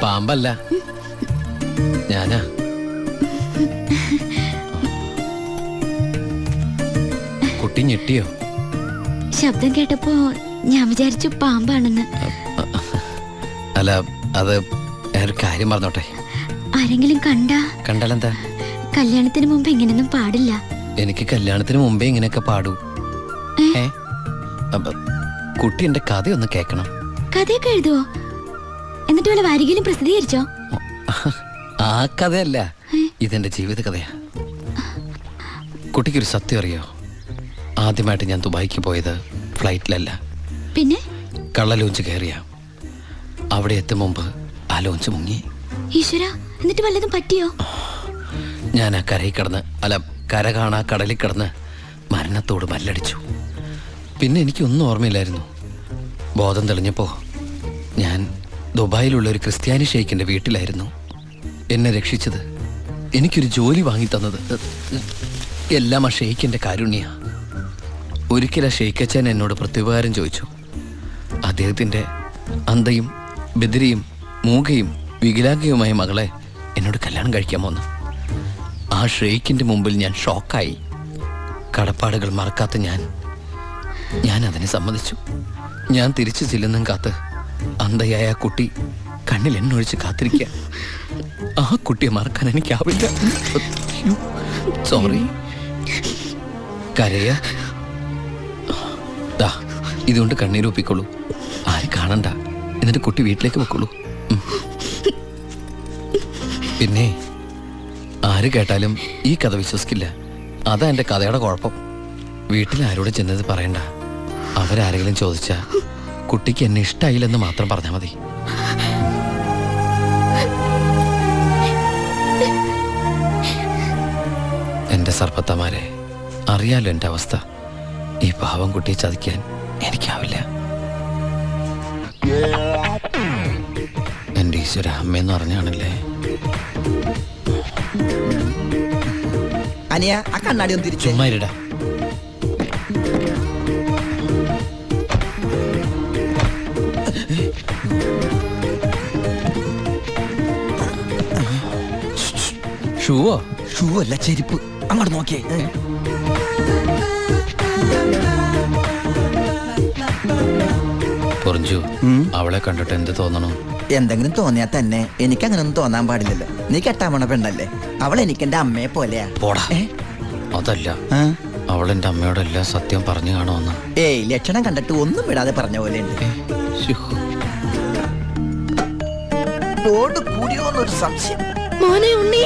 പാമ്പല്ല, ഞാനാ. കുട്ടി ഞെട്ടിയോ? ശബ്ദം കേട്ടപ്പോ ഞാൻ വിചാരിച്ചു പാമ്പാണെന്ന്. അല്ല, അത് ഒരു കാര്യം പറഞ്ഞോട്ടെ. ആരെങ്കിലും കണ്ടാലെന്താ? കല്യാണത്തിന് മുമ്പ് ഇങ്ങനെയൊന്നും പാടില്ല. എനിക്ക് കല്യാണത്തിന് മുമ്പേ ഇങ്ങനെയൊക്കെ പാടൂ. കുട്ടി എന്റെ കഥയൊന്ന് കേക്കണം. കഥയൊക്കെ എഴുതുവോ? എന്നിട്ട് വല്ല വാരികയിലും പ്രസിദ്ധീകരിച്ചോ? ആ കഥയല്ല, ഇതെന്റെ ജീവിത കഥയാ. കുട്ടിക്കൊരു സത്യം അറിയോ? ആദ്യമായിട്ട് ഞാൻ ദുബായിക്ക് പോയത് ഫ്ലൈറ്റിലല്ല, പിന്നെ കള്ള ലോഞ്ച് കയറിയ. അവിടെ എത്തും മുമ്പ് ആ ലോഞ്ച് മുങ്ങി. ഈശ്വര, എന്നിട്ട് വല്ലതും പറ്റിയോ? ഞാൻ ആ കരയിൽ കിടന്ന്, അല്ല കര കാണാ കടലിൽ കിടന്ന് മരണത്തോട് മല്ലടിച്ചു. പിന്നെ എനിക്കൊന്നും ഓർമ്മയില്ലായിരുന്നു. ബോധം തെളിഞ്ഞപ്പോ ഞാൻ ദുബായിലുള്ള ഒരു ക്രിസ്ത്യാനി ഷെയ്ഖിന്റെ വീട്ടിലായിരുന്നു. എന്നെ രക്ഷിച്ചത്, എനിക്കൊരു ജോലി വാങ്ങി തന്നത് എല്ലാം ആ ഷെയ്ഖിന്റെ കാരുണ്യ. ഒരിക്കൽ ആ ഷെയ്ഖച്ചൻ എന്നോട് പ്രത്യുപകാരം ചോദിച്ചു. അദ്ദേഹത്തിന്റെ അന്ധയും ബദിരിയും മൂകയും വികലാംഗയുമായ മകളെ എന്നോട് കല്യാണം കഴിക്കാമോന്ന്. ആ ഷെയ്ഖിന്റെ മുമ്പിൽ ഞാൻ ഷോക്കായി. കടപ്പാടുകൾ മറക്കാത്ത ഞാൻ അതിനെ സമ്മതിച്ചു. ഞാൻ തിരിച്ചു ചെല്ലുന്നും കാത്ത് അന്ധയായ ആ കുട്ടി കണ്ണിൽ എണ്ണൊഴിച്ച് കാത്തിരിക്കുക. ആ കുട്ടിയെ മറക്കാൻ എനിക്കാവില്ല. സോറി. കരയ, ഇതുകൊണ്ട് കണ്ണീരൊപ്പിക്കോളൂ. ആരും കാണണ്ട. എന്നിട്ട് കുട്ടി വീട്ടിലേക്ക് വെക്കോളൂ. പിന്നെ ആര് കേട്ടാലും ഈ കഥ വിശ്വസിക്കില്ല. അതാ എൻ്റെ കഥയുടെ കുഴപ്പം. വീട്ടിൽ ആരോട് ചെന്നത് പറയണ്ട. അവരാരെങ്കിലും ചോദിച്ചാ കുട്ടിക്ക് എന്നെ ഇഷ്ടായില്ലെന്ന് മാത്രം പറഞ്ഞാൽ മതി. എൻ്റെ സർപ്പത്തമാരെ, അറിയാലോ എൻ്റെ അവസ്ഥ. ഈ പാവം കുട്ടിയെ ചതിക്കാൻ എനിക്കാവില്ല. എൻ്റെ ഈശ്വര, അമ്മയെന്ന് പറഞ്ഞാണല്ലേ. അനിയ, ആ കണ്ണാടി ഒന്ന് തിരിച്ചു. ചുമ്മാരിടാ. ഷൂവോ? ഷൂ അല്ല, ചെരുപ്പ്. അങ്ങോട്ട് നോക്കിയേ. പൊറിഞ്ചു, അവളെ കണ്ടിട്ട് എന്ത് തോന്നണു? എന്തെങ്കിലും തോന്നിയാ തന്നെ എനിക്ക് അങ്ങനെ ഒന്നും തോന്നാൻ പാടില്ലല്ലോ. നീ കെട്ടാമണ പെണ്ണല്ലേ. അവൾ എനിക്ക് എന്റെ അമ്മയെ പോലെയാ. പോടാ. അതല്ല, അവളെന്റെ അമ്മയോടെല്ലാം സത്യം പറഞ്ഞു കാണുമെന്ന്. ഏയ്, ലക്ഷണം കണ്ടിട്ട് ഒന്നും വിടാതെ പറഞ്ഞ പോലെ ഉണ്ട്. കൂടിയോന്നൊരു സംശയം. മോനെ ഉണ്ണി,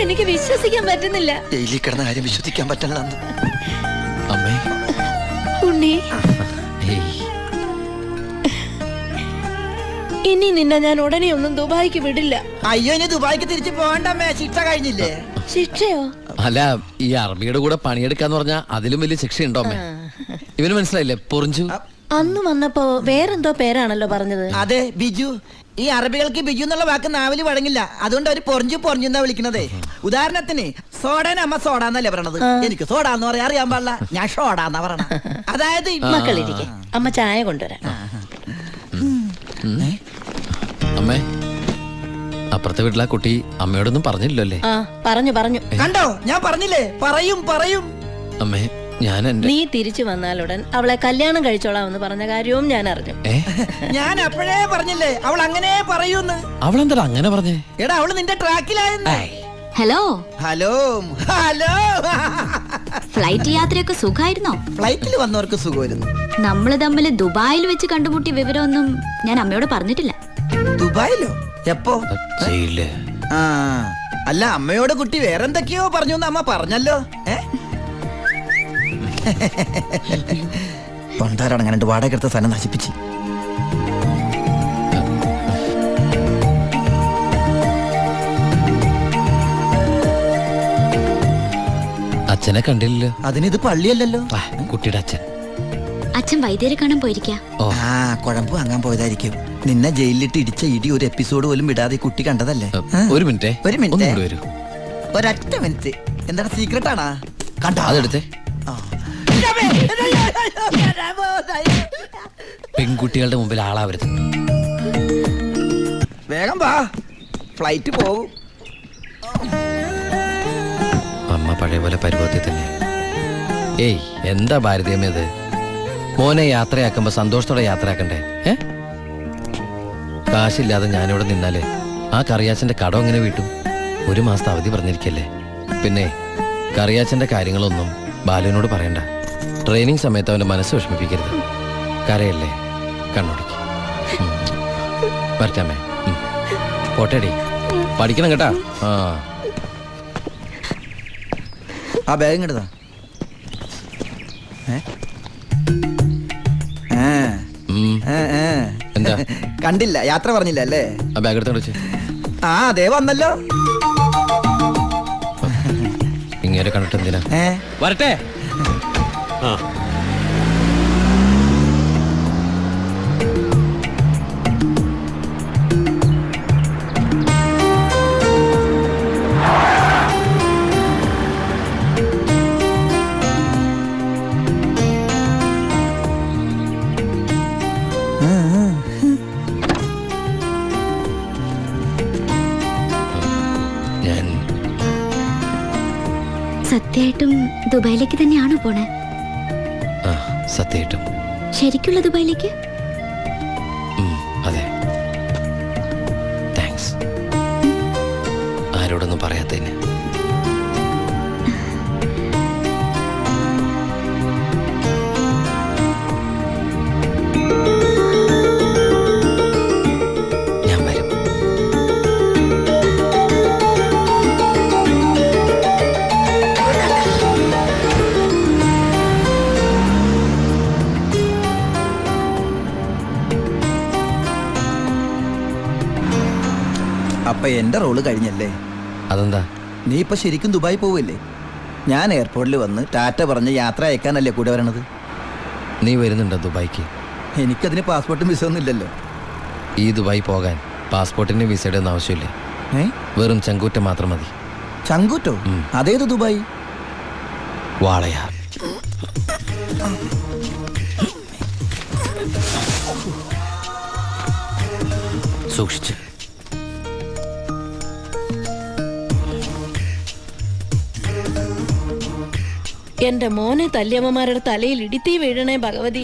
എനിക്ക് വിശ്വസിക്കാൻ പറ്റുന്നില്ല. ജയിലിൽ കിടന്ന കാര്യം വിശ്വസിക്കാൻ പറ്റില്ല. അമ്മേ, ഉണ്ണി, ഇനി നിന്നെ ഞാൻ ഉടനെ ഒന്നും ദുബായിക്ക് വിടില്ല. അയ്യോ, ഇനി ദുബായിക്ക് തിരിച്ചു പോകണ്ടമ്മേ. ശിക്ഷ കഴിഞ്ഞില്ലേ? ശിക്ഷയോ? അല്ല, ഈ അറബിയുടെ കൂടെ പണിയെടുക്കാന്ന് പറഞ്ഞാ അതിലും വലിയ ശിക്ഷയുണ്ടോ അമ്മേ? ഇവന് മനസ്സിലായില്ലേ പൊറിഞ്ചു? അന്ന് വന്നപ്പോ വേറെന്തോ പേരാണല്ലോ പറഞ്ഞത്. അതെ, ബിജു. ഈ അറബികൾക്ക് ബിജു എന്നുള്ള വാക്ക് നാവില് വഴങ്ങില്ല. അതുകൊണ്ട് അവര് പൊറിഞ്ഞു വിളിക്കണതേ. ഉദാഹരണത്തിന് സോഡേനെ അമ്മ സോഡാന്നല്ലേ പറയണത്. എനിക്ക് സോഡാന്ന് പറയാൻ അറിയാൻ പാടില്ല. ഞാൻ ഷോഡാന്നാ പറയണ. അതായത് മക്കളിരിക്കെ, അമ്മ ചായ കൊണ്ടുവരാം. അമ്മേ, അപ്പുറത്തെ വീട്ടിലെ കുട്ടി അമ്മയോടൊന്നും പറഞ്ഞില്ലല്ലേ? പറഞ്ഞു. കണ്ടോ, ഞാൻ പറഞ്ഞില്ലേ, പറയും. അമ്മേ, ഞാൻ നീ തിരിച്ചു വന്നാലുടൻ അവളെ കല്യാണം കഴിച്ചോളാമെന്ന് പറഞ്ഞ കാര്യവും ഞാൻ അറിഞ്ഞു. ഞാൻ അപ്പോഴേ പറഞ്ഞില്ലേ അവൾ അങ്ങനെ പറയൂന്ന്. അവളെന്താ അങ്ങനെ പറഞ്ഞേ? എടാ, അവള് നിന്റെ ട്രാക്കിലായെന്ന്. Hello hello. ഫ്ലൈറ്റ് യാത്രയൊക്കെ സുഖമായിരുന്നോ? ഫ്ലൈറ്റിൽ വന്നവർക്ക് സുഖമായിരുന്നു. നമ്മള് തമ്മിൽ ദുബായിൽ വെച്ച് കണ്ടുമുട്ടിയ വിവരമൊന്നും ഞാൻ അമ്മയോട് പറഞ്ഞിട്ടില്ല. ദുബായിലോ? എപ്പോ? അല്ല, അമ്മയോട് കുട്ടി വേറെന്തൊക്കെയോ പറഞ്ഞു അമ്മ പറഞ്ഞല്ലോ. പണ്ടാരടങ്ങാണ്ട് വാടക എടുത്ത സ്ഥലം നശിപ്പിച്ച്. അച്ഛനെ കണ്ടില്ലല്ലോ. അതിനിത് പള്ളിയല്ലല്ലോ. കുട്ടിയുടെ അച്ഛൻ വൈദ്യരെ കാണാൻ പോയിരിക്കാ. കുഴമ്പ് വാങ്ങാൻ പോയതായിരിക്കും. നിന്നെ ജയിലിലിട്ട് ഇടിച്ച ഇടി ഒരു എപ്പിസോഡ് പോലും വിടാതെ കുട്ടി കണ്ടതല്ലേ. ഒരു മിനിറ്റ്. ഒരൊറ്റ മിനിറ്റ്. എന്താണ് സീക്രട്ട് ആണാ? കണ്ടോ? അതെടുത്തേ. പെൺകുട്ടികളുടെ മുമ്പിൽ ആളാവരുത്. വേഗം വാ, ഫ്ലൈറ്റ് പോകും. അമ്മ പഴയ പോലെ പരുവത്തിൽ തന്നെ. ഏയ് എന്താ ഭാരതീയമ്മ ഇത്? മോനെ യാത്രയാക്കുമ്പോ സന്തോഷത്തോടെ യാത്രയാക്കണ്ടേ? കാശില്ലാതെ ഞാനിവിടെ നിന്നാല് ആ കറിയാച്ചന്റെ കടം എങ്ങനെ വീട്ടും? 1 മാസത്തെ അവധി പറഞ്ഞിരിക്കല്ലേ. പിന്നെ കറിയാച്ചന്റെ കാര്യങ്ങളൊന്നും ബാലുവിനോട് പറയണ്ട. ട്രെയിനിങ് സമയത്ത് അവന്റെ മനസ്സ് വിഷമിപ്പിക്കരുത്. കരയല്ലേ, കണ്ണോടിക്ക്. വരട്ടാമേ, പോട്ടേടി, പഠിക്കണം കേട്ടാ. ആ ബാഗ് ഇങ്ങോട്ടാ. എന്താ കണ്ടില്ല, യാത്ര പറഞ്ഞില്ല അല്ലേ? ആ ബാഗ് എടുത്തോണ്ട് വെച്ച്. ആ അതേ വന്നല്ലോ. ഇങ്ങനെ കണ്ടിട്ട് എന്തിനാ? വരട്ടെ. സത്യമായിട്ടും ദുബായിലേക്ക് തന്നെയാണോ പോണേ? സത്യമായിട്ടും. ശരിക്കുള്ള ദുബായിലേക്ക്? അതെ. താങ്ക്സ്. ആരോടൊന്നും പറയാത്തതിന്. ഞാൻ വരും. അപ്പൊ എന്റെ റോള് കഴിഞ്ഞല്ലേ? അതെന്താ? നീ ഇപ്പൊ ശരിക്കും ദുബായി പോവല്ലേ? ഞാൻ എയർപോർട്ടിൽ വന്ന് ടാറ്റ പറഞ്ഞ് യാത്ര അയക്കാനല്ലേ കൂടെ വരണത്? നീ വരുന്നുണ്ടോ ദുബായിക്ക്? എനിക്കതിന് പാസ്പോർട്ടും വിസ ഒന്നും ഇല്ലല്ലോ. ഈ ദുബായി പോകാൻ പാസ്പോർട്ടിന്റെ വിസയുടെ ഒന്നും ആവശ്യമില്ല. വെറും ചങ്കൂറ്റം മാത്രം മതി. ചങ്കൂറ്റോ? അതേത് ദുബായി? വാളയാർ. സൂക്ഷിച്ച്. എന്റെ മോനെ തല്ലിയമ്മമാരുടെ തലയിൽ ഇടിത്തീ വീഴണേ ഭഗവതി.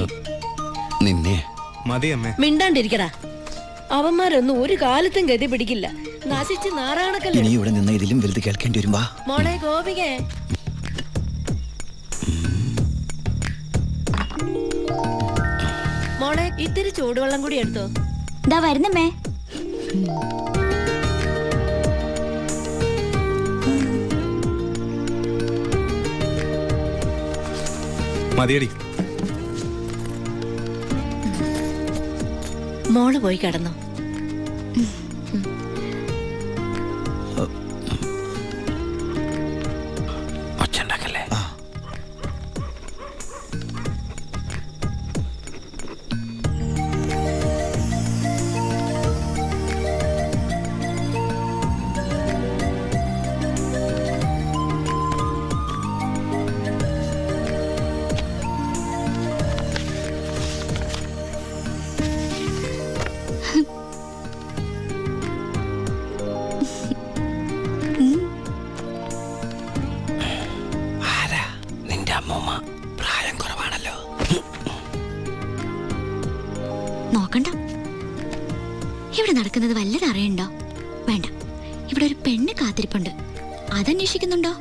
നിന്നെ മിണ്ടാണ്ടിരിക്കടാ. അവന്മാരൊന്നും ഒരു കാലത്തും ഗതി പിടിക്കില്ല. നശിച്ച് നാറാണക്കല്ലേ. ഇനി ഇവിടെ നിന്ന് ഇതിലും വലുത് കേൾക്കേണ്ടി വരുമ്പോ. മോളെ ഗോപികേ, മോളെ ഇത്തിരി ചൂടുവെള്ളം കൂടി എടുത്തോ. ദാ വരുന്നമ്മേ. മതിയടി. മോള് പോയി കിടന്നോ. ഒച്ചണ്ടാക്കല്ലേ. പ്രായം കുറവാണല്ലോ. നോക്കണ്ട. ഇവിടെ നടക്കുന്നത് വല്ലത് അറിയണ്ടോ? വേണ്ട. ഇവിടെ ഒരു പെണ്ണ് കാത്തിരിപ്പുണ്ട്. അതന്വേഷിക്കുന്നുണ്ടോ?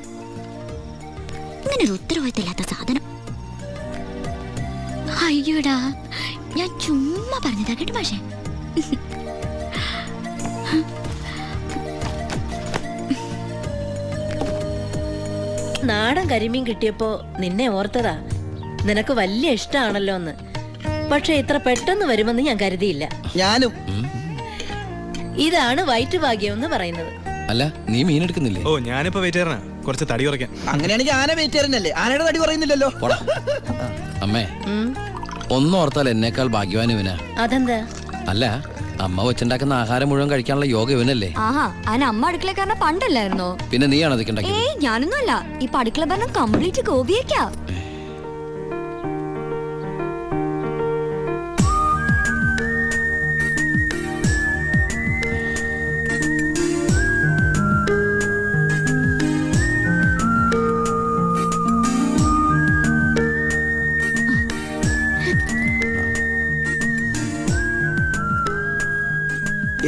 ഇങ്ങനെ ഒരു ഉത്തരവാദിത്തമില്ലാത്ത സാധനം. അയ്യോടാ, ഞാൻ ചുമ്മാ പറഞ്ഞതാ കേട്ടോ പക്ഷേ. നാടൻ കരിമീൻ കിട്ടിയപ്പോ നിന്നെ ഓർത്തതാ. നിനക്ക് വലിയ ഇഷ്ടമാണല്ലോ എന്ന്. പക്ഷെ ഇത്ര പെട്ടെന്ന് വരുമെന്ന് ഞാൻ കരുതിയില്ല. ഞാനും. ഇതാണ് വയറ്റുഭാഗ്യം എന്ന് പറയുന്നത്. അല്ല, നീ മീൻ എടുക്കുന്നില്ലേ? ഓ, ഞാനിപ്പോ വെയിറ്റ് ചെയ്യണ കുറച്ച് തടി കുറയ്ക്കാൻ. അങ്ങനെയാണെങ്കിൽ ആന വെയിറ്റ് ചെയ്യാനല്ലേ? ആനയുടെ തടി പറയുന്നില്ലല്ലോ. അമ്മേ, ഒന്നോർത്താൽ എന്നേക്കാൾ ഭാഗ്യവാൻ ഇവനാ. അതെന്താ? അല്ല, അമ്മ വെച്ചുണ്ടാക്കുന്ന ആഹാരം മുഴുവൻ കഴിക്കാനുള്ള യോഗ ഇവനല്ലേ? ആഹാ, അതിന് അമ്മ അടുക്കളക്കാരനെ പണ്ടല്ലായിരുന്നോ? പിന്നെ നീയാണോ അതൊക്കെ ഉണ്ടാക്കിയത്? ഏയ്, ഞാനൊന്നും അല്ല. ഈ അടുക്കള ഭരണം കംപ്ലീറ്റ് ഗോപിയേക്കാ.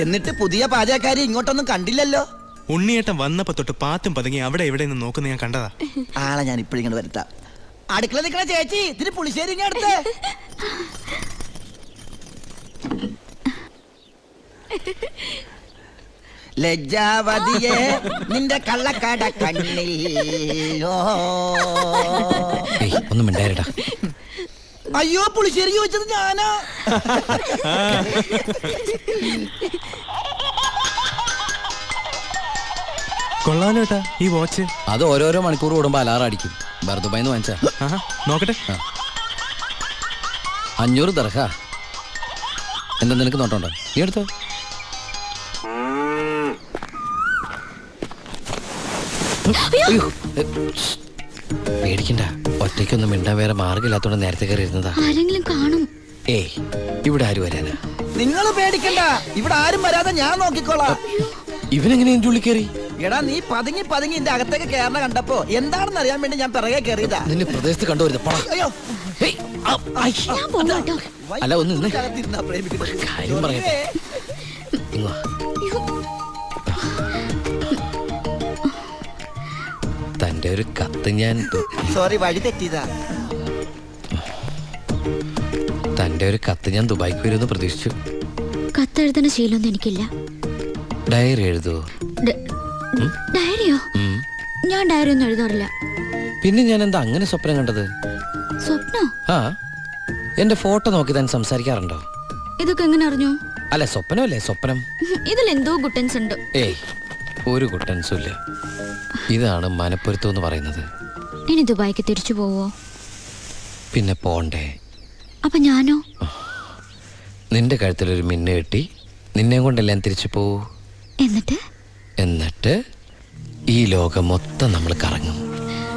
എന്നിട്ട് പുതിയ പാചകക്കാരി ഇങ്ങോട്ടൊന്നും കണ്ടില്ലല്ലോ. ഉണ്ണിയേട്ടൻ വന്നപ്പോ തൊട്ട് പാത്തും പതുങ്ങി അവിടെ എവിടെ നിന്ന് നോക്കുന്ന ഞാൻ കണ്ടതാ. ആളെ ഞാൻ ഇപ്പോഴിങ്ങോട്ട് വരുത്താം. അടുക്കള നിൽക്കണ ചേച്ചി, ഇതിന് പുളിശ്ശേരി ഇങ്ങ് എടുത്തേ. ലജ്ജാവതിയെ നിന്റെ കള്ളക്കട കണ്ണിൽ. ഏയ് ഒന്നും മിണ്ടായിരടാ. അയ്യോ, പുളിശ്ശേരി ചോദിച്ചത് ഞാനാ. കൊള്ളാലോ ഏട്ടാ ഈ വാച്ച്. അത് ഓരോരോ മണിക്കൂർ കൂടുമ്പോ അലാറം അടിക്കും. ബർദുബായിന്ന് വാങ്ങിച്ചാ. ആഹാ, നോക്കട്ടെ. 500 ദർഹ. എന്താ നിനക്ക് നോട്ടമുണ്ടോ? നീ എടുത്തോ. അയ്യോ, ശ്ശ്. പേടിക്കണ്ട. ഒറ്റയ്ക്കൊന്നും മിണ്ടാൻ വേറെ മാർഗമില്ലാത്തോണ്ട് നേരത്തെ കയറി ഇരുന്നതാ. ആരെങ്കിലും കാണും. ഏയ് ഇവിടെ ആര് വരാനാ? നിങ്ങൾ പേടിക്കണ്ട, ഇവിടെ ആരും വരാതെ ഞാൻ നോക്കിക്കോളാം. ഇവനെങ്ങനെ എന്റെ ഉള്ളിൽ കയറി? എടാ, നീ പതുങ്ങി പതുങ്ങി എന്റെ അകത്തേക്ക് കയറണ കണ്ടപ്പോ എന്താണെന്ന് അറിയാൻ വേണ്ടി ഞാൻ പിറകെ കയറിയതാ. നിന്നെ പ്രദേശത്ത് കണ്ടുവരുന്നത് പടാ. അയ്യോ, ഏയ്, ആ, ഐ. ഞാൻ പോകും കേട്ടോ. അല്ല, ഒന്ന് നിന്ന്. അകത്തിരുന്നാ പ്രേമിക്കുന്നത്. കാര്യം പറയട്ടെ. ഇങ്ങ് വാ. തന്റെ ഒരു കത്ത് ഞാൻ സോറി, വഴി തെറ്റിയതാ. തന്റെ ഒരു കത്ത് ഞാൻ ദുബായിക്ക് വരുമെന്ന് പ്രതീക്ഷിച്ചു. കത്തെഴുതുന്ന ശീലമൊന്നും എനിക്കില്ല. ഡയറി എഴുതുവോ? ഡയറിയോ? ഞാൻ ഡയറി ഒന്നും എഴുതാറില്ല. പിന്നെ ഞാൻ എന്താ അങ്ങനെ സ്വപ്നം കണ്ടത്? സ്വപ്നോ? ആ, എന്റെ ഫോട്ടോ നോക്കി താൻ സംസാരിക്കാറുണ്ടോ? ഇതൊക്കെ എങ്ങനെ അറിഞ്ഞു? അല്ല, സ്വപ്നമല്ലേ സ്വപ്നം. ഇതിലെന്തോ ഗുട്ടൻസ് ഉണ്ട്. ഏയ് ഒരു കുട്ടൻസും ഇല്ല. ഇതാണ് മനപ്പൊരുത്തം എന്ന് പറയുന്നത്. ഇനി ദുബായിക്ക് തിരിച്ചു പോവോ? പിന്നെ പോണ്ടേ? അപ്പൊ ഞാനോ? നിന്റെ കഴുത്തിലൊരു മിന്നു കെട്ടി നിന്നെ കൊണ്ടെല്ലാം തിരിച്ചു പോവൂ. എന്നിട്ട് എന്നിട്ട് ഈ ലോകം മൊത്തം നമ്മൾ കറങ്ങും.